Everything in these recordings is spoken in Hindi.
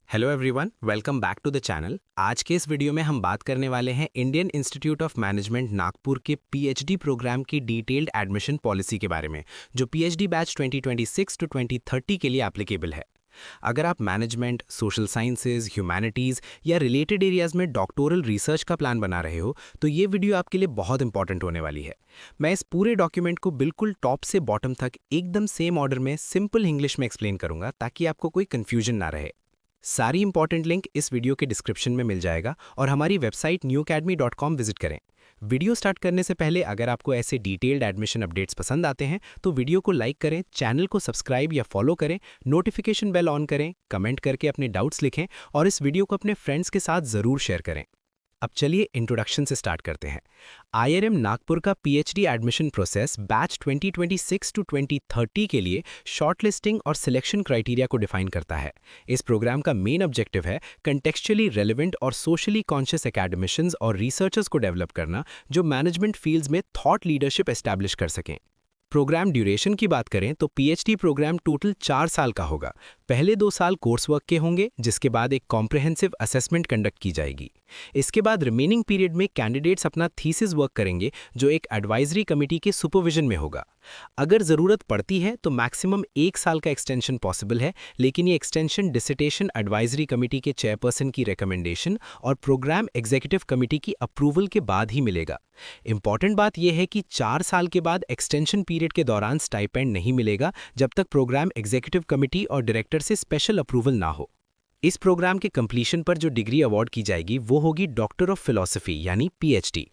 Hello everyone, welcome back to the channel. आज के इस वीडियो में हम बात करने वाले हैं Indian institute of management Nagpur के पीएचडी प्रोग्राम की डिटेल्ड एडमिशन पॉलिसी के बारे में, जो पीएचडी बैच 2026 टू 2030 के लिए एप्लीकेबल है। अगर आप मैनेजमेंट, सोशल साइंसेज, ह्यूमैनिटीज़ या रिलेटेड एरियाज में डॉक्टोरल रिसर्च का प्लान बना रहे हो तो ये वीडियो आपके लिए बहुत इंपॉर्टेंट होने वाली है। मैं इस पूरे डॉक्यूमेंट को बिल्कुल टॉप से बॉटम तक एकदम सेम ऑर्डर में सिंपल इंग्लिश में एक्सप्लेन करूंगा ताकि आपको कोई कन्फ्यूजन ना रहे। सारी इंपॉर्टेंट लिंक इस वीडियो के डिस्क्रिप्शन में मिल जाएगा और हमारी वेबसाइट newacademy.com विजिट करें। वीडियो स्टार्ट करने से पहले अगर आपको ऐसे डिटेल्ड एडमिशन अपडेट्स पसंद आते हैं तो वीडियो को लाइक करें, चैनल को सब्सक्राइब या फॉलो करें, नोटिफिकेशन बेल ऑन करें, कमेंट करके अपने डाउट्स लिखें और इस वीडियो को अपने फ्रेंड्स के साथ ज़रूर शेयर करें। अब चलिए इंट्रोडक्शन से स्टार्ट करते हैं। आईआईएम नागपुर का PhD admission process batch 2026 to 2030 के लिए शॉर्टलिस्टिंग और सिलेक्शन क्राइटेरिया को डिफाइन करता है। इस प्रोग्राम का मेन ऑब्जेक्टिव है कंटेक्चुअली रेलेवेंट और सोशली कॉन्शियस एकेडमिशियंस और रिसर्चर्स को डेवलप करना जो मैनेजमेंट फील्ड्स में थॉट लीडरशिप एस्टैब्लिश कर सकें। प्रोग्राम ड्यूरेशन की बात करें तो पीएचडी प्रोग्राम टोटल 4 साल का होगा। पहले 2 साल कोर्स वर्क के होंगे, जिसके बाद एक कॉम्प्रिहेंसिव असेसमेंट कंडक्ट की जाएगी। इसके बाद रिमेनिंग पीरियड में कैंडिडेट्स अपना थीसिस वर्क करेंगे जो एक एडवाइजरी कमेटी के सुपरविजन में होगा। अगर ज़रूरत पड़ती है तो मैक्सिमम 1 साल का एक्सटेंशन पॉसिबल है, लेकिन ये एक्सटेंशन डिसर्टेशन एडवाइजरी कमेटी के चेयरपर्सन की रिकमेंडेशन और प्रोग्राम एग्जीक्यूटिव कमेटी की अप्रूवल के बाद ही मिलेगा। इंपॉर्टेंट बात यह है कि 4 साल के बाद एक्सटेंशन पीरियड के दौरान स्टाइपेंड नहीं मिलेगा जब तक प्रोग्राम एग्जीक्यूटिव कमेटी और डायरेक्टर से स्पेशल अप्रूवल ना हो। इस प्रोग्राम के कंप्लीशन पर जो डिग्री अवार्ड की जाएगी वो होगी डॉक्टर ऑफ फिलॉसफी यानी पीएचडी।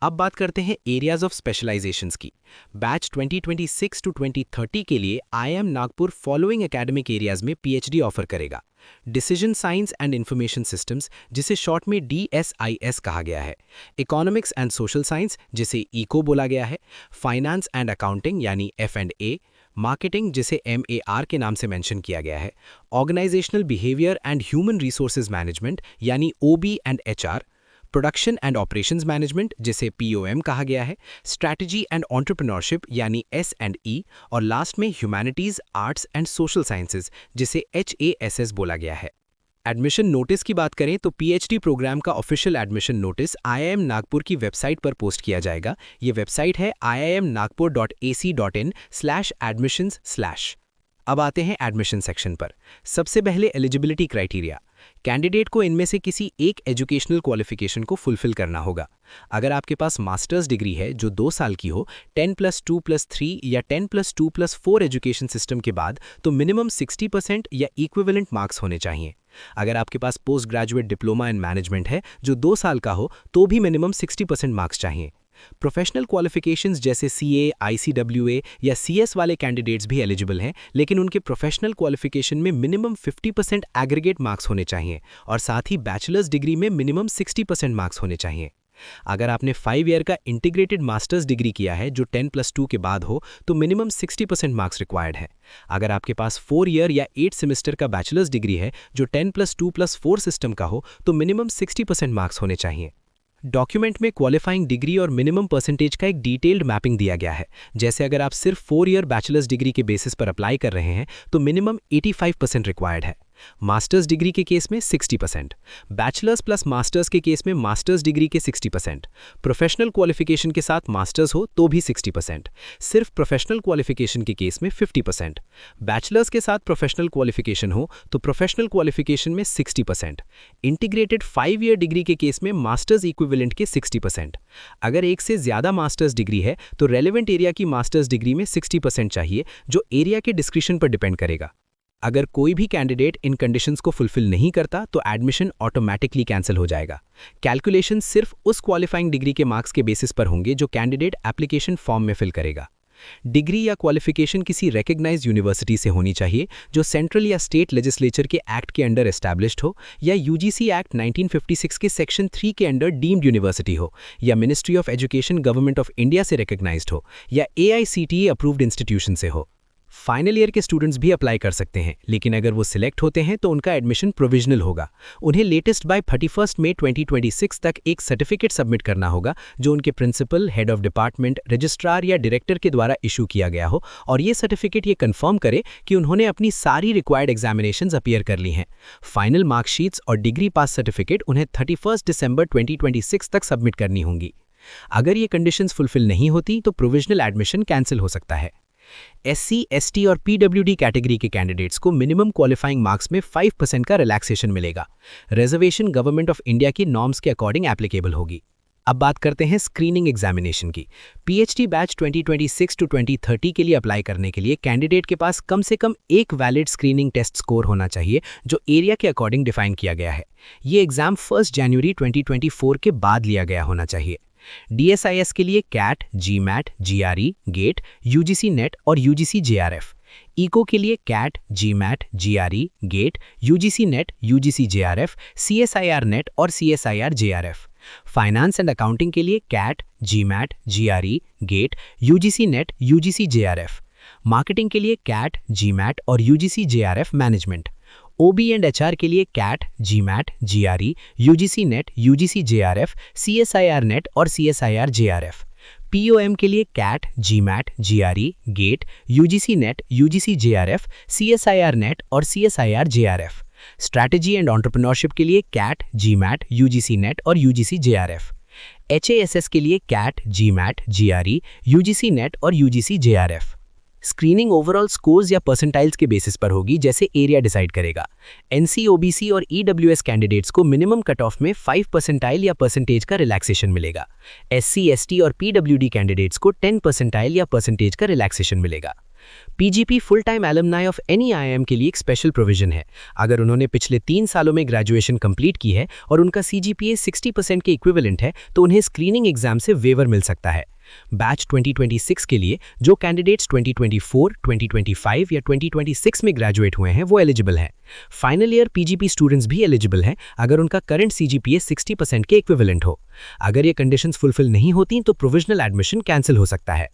अब बात करते हैं एरियाज ऑफ स्पेशलाइजेशंस की। बैच 2026 टू 2030 के लिए IIM Nagpur following academic areas में पीएचडी ऑफर करेगा। Decision science and information systems, जिसे शॉर्ट में DSIS कहा गया है, इकोनॉमिक्स एंड सोशल साइंस, जिसे इको बोला गया है, फाइनेंस एंड अकाउंटिंग यानी F&A, मार्केटिंग, जिसे MAR के नाम से मेंशन किया गया है, organisational behaviour and human resources management यानी OB and HR, production and operations management, जिसे POM कहा गया है, स्ट्रैटेजी एंड एंटरप्रेन्योरशिप यानी S&E, और लास्ट में humanities, arts and social sciences, जिसे HASS बोला गया है। एडमिशन नोटिस की बात करें तो पीएचडी प्रोग्राम का official admission notice IIM Nagpur की वेबसाइट पर पोस्ट किया जाएगा। ये वेबसाइट है iimnagpur.ac.in/admissions/। अब आते हैं एडमिशन सेक्शन पर। सबसे पहले एलिजिबिलिटी क्राइटेरिया। कैंडिडेट को इनमें से किसी एक एजुकेशनल क्वालिफिकेशन को फुलफिल करना होगा। अगर आपके पास मास्टर्स डिग्री है जो 2 साल की हो, 10+2+3 या 10+2+4 एजुकेशन सिस्टम के बाद, तो मिनिमम 60% या इक्विवेलेंट मार्क्स होने चाहिए। अगर आपके पास post graduate diploma in management है जो 2 साल का हो, तो भी मिनिमम 60% मार्क्स चाहिए। प्रोफेशनल क्वालिफिकेशंस जैसे CA, ICWA या CS वाले कैंडिडेट्स भी एलिजिबल हैं, लेकिन उनके प्रोफेशनल क्वालिफिकेशन में मिनिमम 50% एग्रीगेट मार्क्स होने चाहिए और साथ ही बैचलर्स डिग्री में मिनिमम 60% मार्क्स होने चाहिए। अगर आपने 5 ईयर का इंटीग्रेटेड मास्टर्स डिग्री किया है जो 10+2 के बाद हो, तो मिनिमम 60% मार्क्स रिक्वायर्ड है। अगर आपके पास 4 ईयर या 8 सेमेस्टर का बैचलर्स डिग्री है जो 10+2+4 सिस्टम का हो, तो मिनिमम 60% मार्क्स होने चाहिए। डॉक्यूमेंट में क्वालिफाइंग डिग्री और मिनिमम परसेंटेज का एक डिटेल्ड मैपिंग दिया गया है। जैसे अगर आप सिर्फ 4 ईयर बैचलर्स डिग्री के बेसिस पर अप्लाई कर रहे हैं तो मिनिमम 85% रिक्वायर्ड है। मास्टर्स डिग्री के केस में 60%, बैचलर्स प्लस मास्टर्स के केस में मास्टर्स डिग्री के 60%, प्रोफेशनल क्वालिफिकेशन के साथ मास्टर्स हो तो भी 60%, सिर्फ प्रोफेशनल क्वालिफिकेशन के केस में 50%, बैचलर्स के साथ प्रोफेशनल क्वालिफिकेशन हो तो प्रोफेशनल क्वालिफिकेशन में 60%, इंटीग्रेटेड 5 ईयर डिग्री के केस में मास्टर्स इक्विवेलेंट के 60%। अगर एक से ज़्यादा मास्टर्स डिग्री है तो रेलेवेंट एरिया की मास्टर्स डिग्री में 60% चाहिए, जो एरिया के डिस्क्रिप्शन पर डिपेंड करेगा। अगर कोई भी कैंडिडेट इन कंडीशंस को फुलफिल नहीं करता तो एडमिशन ऑटोमेटिकली कैंसिल हो जाएगा। कैलकुलेशन सिर्फ उस क्वालिफाइंग डिग्री के मार्क्स के बेसिस पर होंगे जो कैंडिडेट एप्लीकेशन फॉर्म में फिल करेगा। डिग्री या क्वालिफिकेशन किसी रिकॉग्नाइज्ड यूनिवर्सिटी से होनी चाहिए जो सेंट्रल या स्टेट लेजिस्लेचर के एक्ट के अंडर एस्टैब्लिश्ड हो, या यूजीसी एक्ट 1956 के सेक्शन 3 के अंडर डीम्ड यूनिवर्सिटी हो, या ministry of education government of India से रिकॉग्नाइज्ड हो, या AICTE अप्रूव्ड इंस्टीट्यूशन से हो। फाइनल ईयर के स्टूडेंट्स भी अप्लाई कर सकते हैं, लेकिन अगर वो सिलेक्ट होते हैं तो उनका एडमिशन प्रोविजनल होगा। उन्हें लेटेस्ट बाय 31 मई 2026 तक एक सर्टिफिकेट सबमिट करना होगा जो उनके principal, head of department, registrar या डायरेक्टर के द्वारा इशू किया गया हो, और ये सर्टिफिकेट ये कंफर्म करे कि उन्होंने अपनी सारी रिक्वायर्ड एग्जामिनेशंस अपीयर कर ली हैं। फाइनल मार्कशीट्स और डिग्री पास सर्टिफिकेट उन्हें 31 दिसंबर 2026 तक सबमिट करनी होंगी। अगर ये कंडीशंस फुलफिल नहीं होती तो प्रोविजनल एडमिशन कैंसिल हो सकता है। SC, ST और PWD कैटेगरी के कैंडिडेट्स को मिनिमम क्वालिफाइंग मार्क्स में 5% का रिलैक्सेशन मिलेगा। रिजर्वेशन गवर्नमेंट ऑफ इंडिया की नॉर्म्स के अकॉर्डिंग एप्लीकेबल होगी। अब बात करते हैं स्क्रीनिंग एग्जामिनेशन की। PhD बैच 2026 टू 2030 के लिए अप्लाई करने के लिए कैंडिडेट के पास कम से कम एक वैलिड स्क्रीनिंग टेस्ट स्कोर होना चाहिए जो एरिया के अकॉर्डिंग डिफाइन किया गया है। ये एग्जाम 1 जनवरी 2024 के बाद लिया गया होना चाहिए। DSIS के लिए CAT, GMAT, GRE, GATE, UGC NET और UGC JRF। इको के लिए CAT, GMAT, GRE, GATE, UGC NET, UGC JRF, CSIR NET और CSIR JRF। Finance and accounting के लिए CAT, GMAT, GRE, GATE, UGC NET, UGC JRF। Marketing के लिए CAT, GMAT और UGC JRF management. OB and HR के लिए CAT, GMAT, GRE, UGC NET, UGC JRF, CSIR NET और CSIR JRF। POM के लिए CAT, GMAT, GRE, GATE, UGC NET, UGC JRF, CSIR NET और CSIR JRF। Strategy and entrepreneurship के लिए CAT, GMAT, UGC NET और UGC JRF। HASS के लिए CAT, GMAT, GRE, UGC NET और UGC JRF। Screening overall scores या परसेंटाइल्स के बेसिस पर होगी, जैसे एरिया डिसाइड करेगा। NC, OBC और EWS कैंडिडेट्स को मिनिमम कट ऑफ में 5 परसेंटाइल या परसेंटेज का रिलैक्सेशन मिलेगा। SC, ST और PWD कैंडिडेट्स को 10 परसेंटाइल या परसेंटेज का रिलैक्सेशन मिलेगा। PGP full time alumni of any IIM के लिए एक स्पेशल प्रोविजन है। अगर उन्होंने पिछले 3 सालों में ग्रेजुएशन कंप्लीट की है और उनका CGPA 60% के इक्विवेलेंट है तो उन्हें स्क्रीनिंग एग्जाम से वेवर मिल सकता है। बैच 2026 के लिए जो कैंडिडेट्स 2024, 2025 या 2026 में ग्रेजुएट हुए हैं वो एलिजिबल हैं। फाइनल ईयर PGP स्टूडेंट्स भी एलिजिबल हैं अगर उनका करंट CGPA 60% के इक्विवेलेंट हो। अगर ये कंडीशंस फुलफिल नहीं होती तो प्रोविजनल एडमिशन कैंसिल हो सकता है।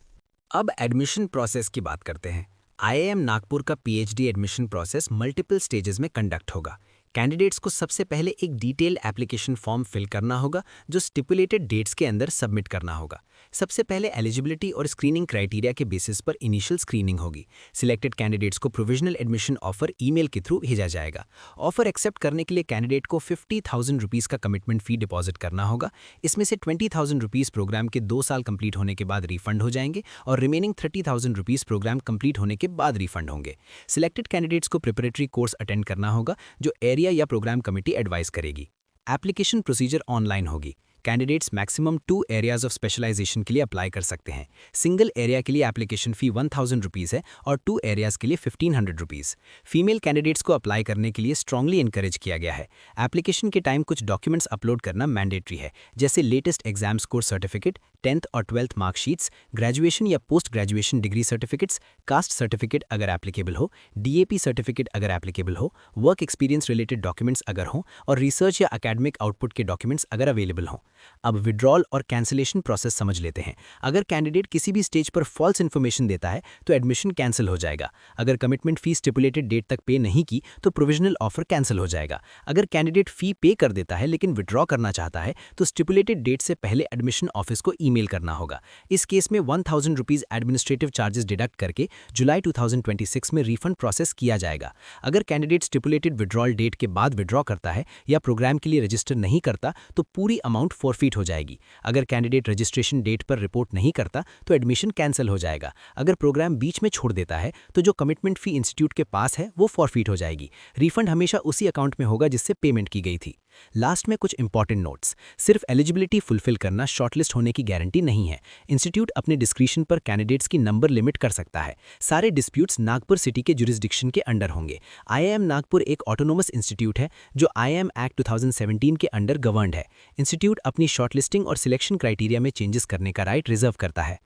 अब एडमिशन प्रोसेस की बात करते हैं। IIM नागपुर का PhD admission process multiple stages में कंडक्ट होगा। कैंडिडेट्स को सबसे पहले एक डिटेल्ड एप्लीकेशन फॉर्म फिल करना होगा जो स्टिपुलेटेड डेट्स के अंदर सबमिट करना होगा। सबसे पहले एलिजिबिलिटी और स्क्रीनिंग क्राइटेरिया के बेसिस पर इनिशियल स्क्रीनिंग होगी। सिलेक्टेड कैंडिडेट्स को प्रोविजनल एडमिशन ऑफर ईमेल के थ्रू भेजा जाएगा। ऑफर एक्सेप्ट करने के लिए कैंडिडेट को 50,000 रुपीज़ का कमिटमेंट फी डिपॉजिट करना होगा। इसमें से 20,000 रुपीज़ प्रोग्राम के 2 साल कंप्लीट होने के बाद रिफंड हो जाएंगे और रिमेनिंग 30,000 रुपीज़ प्रोग्राम कंप्लीट होने के बाद रिफंड होंगे। सिलेक्टेड कैंडिडेट्स को प्रिपरेटरी कोर्स अटेंड करना होगा जो एरिया या प्रोग्राम कमेटी एडवाइस करेगी। एप्लीकेशन प्रोसीजर ऑनलाइन होगी। Candidates maximum 2 areas of specialisation के लिए अप्लाई कर सकते हैं। सिंगल एरिया के लिए एप्लीकेशन फी 1,000 रुपीज़ है और 2 एरियाज के लिए 1,500 रुपीज़। फीमेल कैंडिडेट्स को अप्लाई करने के लिए स्ट्रांगली इनकरेज किया गया है। एप्लीकेशन के टाइम कुछ डॉक्यूमेंट्स अपलोड करना मैंडेटरी है, जैसे latest exam score certificate, 10th और 12th मार्कशीट्स, ग्रेजुएशन या post graduation degree certificates, caste certificate अगर एप्लीकेबल हो, DAP सर्टिफिकेट अगर एप्लीकेबल हो, वर्क एक्सपीरियंस रिलेटेड डॉक्यूमेंट्स अगर हों और रिसर्च या एकेडमिक आउटपुट के डॉक्यूमेंट्स अगर अवेलेबल हों। अब विड्रॉल और कैंसिलेशन प्रोसेस समझ लेते हैं। अगर कैंडिडेट किसी भी स्टेज पर फॉल्स इन्फॉर्मेशन देता है तो एडमिशन कैंसिल हो जाएगा। अगर कमिटमेंट फी स्टिपुलेटेड डेट तक पे नहीं की तो प्रोविजनल ऑफर कैंसिल हो जाएगा। अगर कैंडिडेट फी पे कर देता है लेकिन विड्रॉ करना चाहता है तो स्टिपुलेटेड डेट से पहले एडमिशन ऑफिस को ईमेल करना होगा। इस केस में 1,000 रुपीज़ एडमिनिस्ट्रेटिव चार्जेस डिडक्ट करके जुलाई 2026 में रिफंड प्रोसेस किया जाएगा। अगर कैंडिडेट स्टिपुलेटेड विड्रॉल डेट के बाद विड्रॉ करता है या प्रोग्राम के लिए रजिस्टर नहीं करता तो पूरी अमाउंट फॉरफीट हो जाएगी। अगर कैंडिडेट रजिस्ट्रेशन डेट पर रिपोर्ट नहीं करता तो एडमिशन कैंसिल हो जाएगा। अगर प्रोग्राम बीच में छोड़ देता है तो जो कमिटमेंट फी इंस्टीट्यूट के पास है वो फॉरफीट हो जाएगी। रिफंड हमेशा उसी अकाउंट में होगा जिससे पेमेंट की गई थी। लास्ट में कुछ इंपॉर्टेंट नोट्स। सिर्फ एलिजिबिलिटी फुलफिल करना शॉर्टलिस्ट होने की गारंटी नहीं है। इंस्टीट्यूट अपने डिस्क्रिशन पर कैंडिडेट्स की नंबर लिमिट कर सकता है। सारे डिस्प्यूट्स नागपुर सिटी के जुरिस्डिक्शन के अंडर होंगे। IIM नागपुर एक ऑटोनोमस इंस्टीट्यूट है जो IIM एक्ट 2017 के अंडर गवर्नड है। इंस्टीट्यूट अपनी शॉर्टलिस्टिंग और सिलेक्शन क्राइटेरिया में चेंजेस करने का राइट रिजर्व करता है।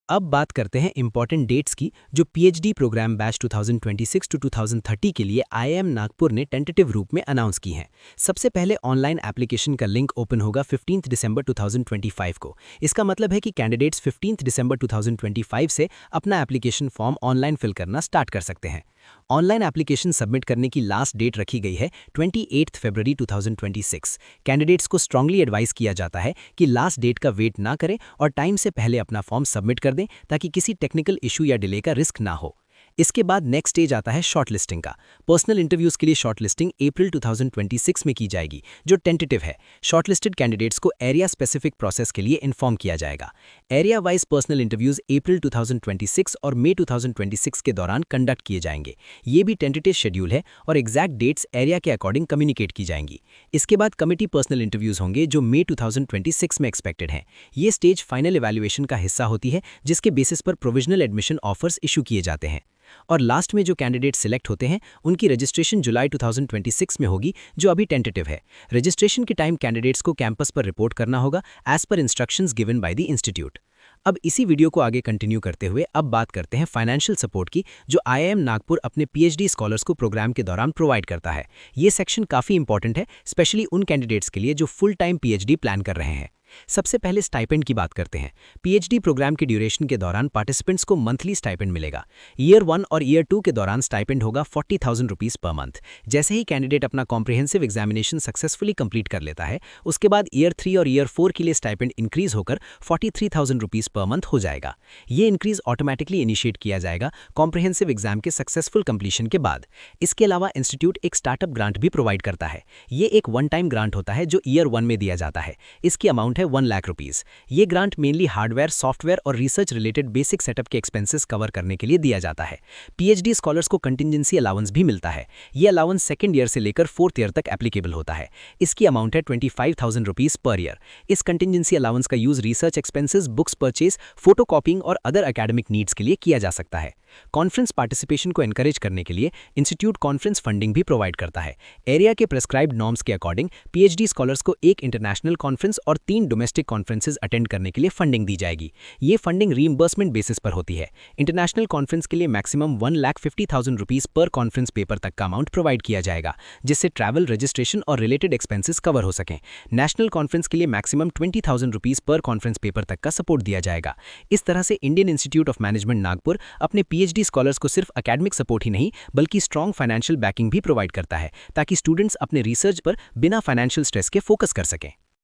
अब बात करते हैं इंपॉर्टेंट डेट्स की जो पीएचडी प्रोग्राम बैच 2026 टू 2030 के लिए आईआईएम नागपुर ने टेंटेटिव रूप में अनाउंस की हैं। सबसे पहले ऑनलाइन एप्लीकेशन का लिंक ओपन होगा 15 दिसंबर 2025 को। इसका मतलब है कि कैंडिडेट्स 15 दिसंबर 2025 से अपना एप्लीकेशन फॉर्म ऑनलाइन फिल करना स्टार्ट कर सकते हैं। ऑनलाइन एप्लीकेशन सबमिट करने की लास्ट डेट रखी गई है 28 फरवरी 2026। कैंडिडेट्स को स्ट्रांगली एडवाइस किया जाता है कि लास्ट डेट का वेट ना करें और टाइम से पहले अपना फॉर्म सबमिट कर दें ताकि किसी टेक्निकल इशू या डिले का रिस्क ना हो। इसके बाद नेक्स्ट स्टेज आता है शॉर्टलिस्टिंग का। पर्सनल इंटरव्यूज के लिए शॉर्टलिस्टिंग अप्रैल 2026 में की जाएगी, जो टेंटेटिव है। शॉर्टलिस्टेड कैंडिडेट्स को एरिया स्पेसिफिक प्रोसेस के लिए इन्फॉर्म किया जाएगा। एरिया वाइज पर्सनल इंटरव्यूज अप्रैल 2026 और मई 2026 के दौरान कंडक्ट किए जाएंगे। ये भी टेंटेटिव शेड्यूल है और एग्जैक्ट डेट्स एरिया के अकॉर्डिंग कम्युनिकेट की जाएंगी। इसके बाद कमिटी पर्सनल इंटरव्यूज होंगे जो मई 2026 में एक्सपेक्टेड हैं। ये स्टेज फाइनल इवैल्यूएशन का हिस्सा होती है जिसके बेसिस पर प्रोविजनल एडमिशन ऑफर्स इशू किए जाते हैं। और लास्ट में जो कैंडिडेट सिलेक्ट होते हैं उनकी रजिस्ट्रेशन जुलाई 2026 में होगी, जो अभी टेंटेटिव है। रजिस्ट्रेशन के टाइम कैंडिडेट्स को कैंपस पर रिपोर्ट करना होगा as per instructions given by the institute. अब इसी वीडियो को आगे कंटिन्यू करते हुए अब बात करते हैं फाइनेंशियल सपोर्ट की जो आईआईएम नागपुर अपने पीएचडी स्कॉलर्स को प्रोग्राम के दौरान प्रोवाइड करता है। ये सेक्शन काफ़ी इंपॉर्टेंट है, स्पेशली उन कैंडिडेट्स के लिए जो फुल टाइम पीएचडी प्लान कर रहे हैं। सबसे पहले स्टाइपेंड की बात करते हैं। पीएचडी प्रोग्राम के ड्यूरेशन के दौरान पार्टिसिपेंट्स को मंथली स्टाइपेंड मिलेगा। ईयर 1 और ईयर 2 के दौरान स्टाइपेंड होगा 40,000 रुपीज़ पर मंथ। जैसे ही कैंडिडेट अपना कॉम्प्रिहेंसिव एग्जामिनेशन सक्सेसफुली कंप्लीट कर लेता है, उसके बाद ईयर 3 और ईयर 4 के लिए स्टाइपेंड इंक्रीज होकर 43,000 रुपीज़ पर मंथ हो जाएगा। ये इंक्रीज ऑटोमेटिकली इनिशिएट किया जाएगा कॉम्प्रिहेंसिव एग्जाम के सक्सेसफुल कंप्लीशन के बाद। इसके अलावा इंस्टीट्यूट एक स्टार्टअप ग्रांट भी प्रोवाइड करता है। ये एक वन टाइम ग्रांट होता है जो ईयर 1 में दिया जाता है। इसकी अमाउंट है 1 लाख रुपीज़। ये ग्रांट मेनली हार्डवेयर, सॉफ्टवेयर और रिसर्च रिलेटेड बेसिक सेटअप के एक्सपेंसेस कवर करने के लिए दिया जाता है। पीएचडी स्कॉलर्स को कंटिजेंसी अलाउंस भी मिलता है। ये अलाउंस सेकंड ईयर से लेकर 4th ईयर तक एप्लीकेबल होता है। इसकी अमाउंट है 25,000 रुपीज़ पर ईयर। इस कंटिजेंसी अलाउंस का use research expenses, books purchase, photo कॉपिंग और अदर एकेडमिक नीड्स के लिए किया जा सकता है। कॉन्फ्रेंस पार्टिसिपेशन को एनकरेज करने के लिए इंस्टीट्यूट कॉन्फ्रेंस फंडिंग भी प्रोवाइड करता है। एरिया के प्रेस्क्राइब्ड नॉर्म्स के अकॉर्डिंग पीएचडी स्कॉलर्स को एक इंटरनेशनल कॉन्फ्रेंस और 3 डोमेस्टिक कॉन्फ्रेंसेज अटेंड करने के लिए फंडिंग दी जाएगी। ये फंडिंग रीइंबर्समेंट बेसिस पर होती है। इंटरनेशनल कॉन्फ्रेंस के लिए मैक्सिमम 1,50,000 रुपीज़ पर कॉन्फ्रेंस पेपर तक का अमाउंट प्रोवाइड किया जाएगा, जिससे ट्रैवल, रजिस्ट्रेशन और रिलेटेड एक्सपेंसेस कवर हो सकें। नेशनल कॉन्फ्रेंस के लिए मैक्सिमम 20,000 रुपीज़ पर कॉन्फ्रेंस पेपर तक का सपोर्ट दिया जाएगा। इस तरह से Indian institute of management Nagpur अपने पीएचडी स्कॉलर्स को सिर्फ एकेडमिक सपोर्ट ही नहीं बल्कि स्ट्रॉन्ग फाइनेंशियल बैकिंग भी प्रोवाइड करता है ताकि स्टूडेंट्स अपने रिसर्च पर बिना फाइनेंशियल स्ट्रेस के फोकस कर सकें।